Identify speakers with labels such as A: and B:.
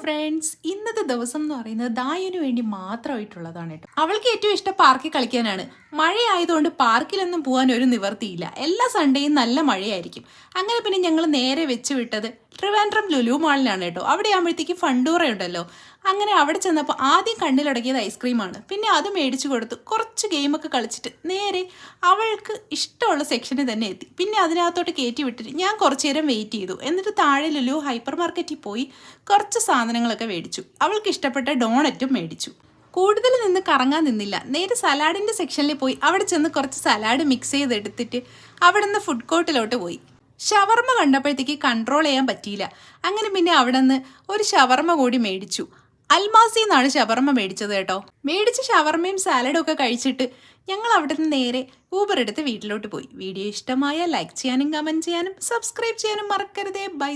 A: Friends, ഇന്നത്തെ ദിവസം എന്ന് പറയുന്നത് ദായുവിന് വേണ്ടി മാത്രമായിട്ടുള്ളതാണ് കേട്ടോ. അവൾക്ക് ഏറ്റവും ഇഷ്ടം പാർക്കിൽ കളിക്കാനാണ്. മഴയായതുകൊണ്ട് പാർക്കിലൊന്നും പോകാൻ ഒരു നിവർത്തിയില്ല. എല്ലാ സൺഡേയും നല്ല മഴയായിരിക്കും. അങ്ങനെ പിന്നെ ഞങ്ങൾ നേരെ വെച്ച് വിട്ടത് ട്രിവാൻഡ്രം ലുലു മാളിലാണ് കേട്ടോ. അവിടെ ആകുമ്പോഴത്തേക്ക് ഫണ്ടൂറ ഉണ്ടല്ലോ. അങ്ങനെ അവിടെ ചെന്നപ്പോൾ ആദ്യം കണ്ണിലടങ്ങിയത് ഐസ്ക്രീമാണ്. പിന്നെ അത് മേടിച്ചു കൊടുത്തു. കുറച്ച് ഗെയിമൊക്കെ കളിച്ചിട്ട് നേരെ അവൾക്ക് ഇഷ്ടമുള്ള സെക്ഷനിൽ തന്നെ എത്തി. പിന്നെ അതിനകത്തോട്ട് കയറ്റി വിട്ടിട്ട് ഞാൻ കുറച്ചു നേരം വെയിറ്റ് ചെയ്തു. എന്നിട്ട് താഴെ ലുലു ഹൈപ്പർ മാർക്കറ്റിൽ പോയി കുറച്ച് സാധനങ്ങളൊക്കെ മേടിച്ചു. അവൾക്ക് ഇഷ്ടപ്പെട്ട ഡോണറ്റും മേടിച്ചു. കൂടുതൽ നിന്ന് കറങ്ങാൻ നിന്നില്ല. നേരെ സലാഡിൻ്റെ സെക്ഷനിൽ പോയി അവിടെ ചെന്ന് കുറച്ച് സലാഡ് മിക്സ് ചെയ്തെടുത്തിട്ട് അവിടെ നിന്ന് ഫുഡ് കോർട്ടിലോട്ട് പോയി. ഷവർമ്മ കണ്ടപ്പോഴത്തേക്ക് കൺട്രോൾ ചെയ്യാൻ പറ്റിയില്ല. അങ്ങനെ പിന്നെ അവിടെ നിന്ന് ഒരു ഷവർമ്മ കൂടി മേടിച്ചു. അൽമാസിൽ നിന്നാണ് ഷവർമ്മ മേടിച്ചത് കേട്ടോ. മേടിച്ച ഷവർമ്മയും സാലഡും ഒക്കെ കഴിച്ചിട്ട് ഞങ്ങൾ അവിടെ നിന്ന് നേരെ ഊബർ എടുത്ത് വീട്ടിലോട്ട് പോയി. വീഡിയോ ഇഷ്ടമായ ലൈക്ക് ചെയ്യാനും കമൻറ്റ് ചെയ്യാനും സബ്സ്ക്രൈബ് ചെയ്യാനും മറക്കരുതേ. ബൈ.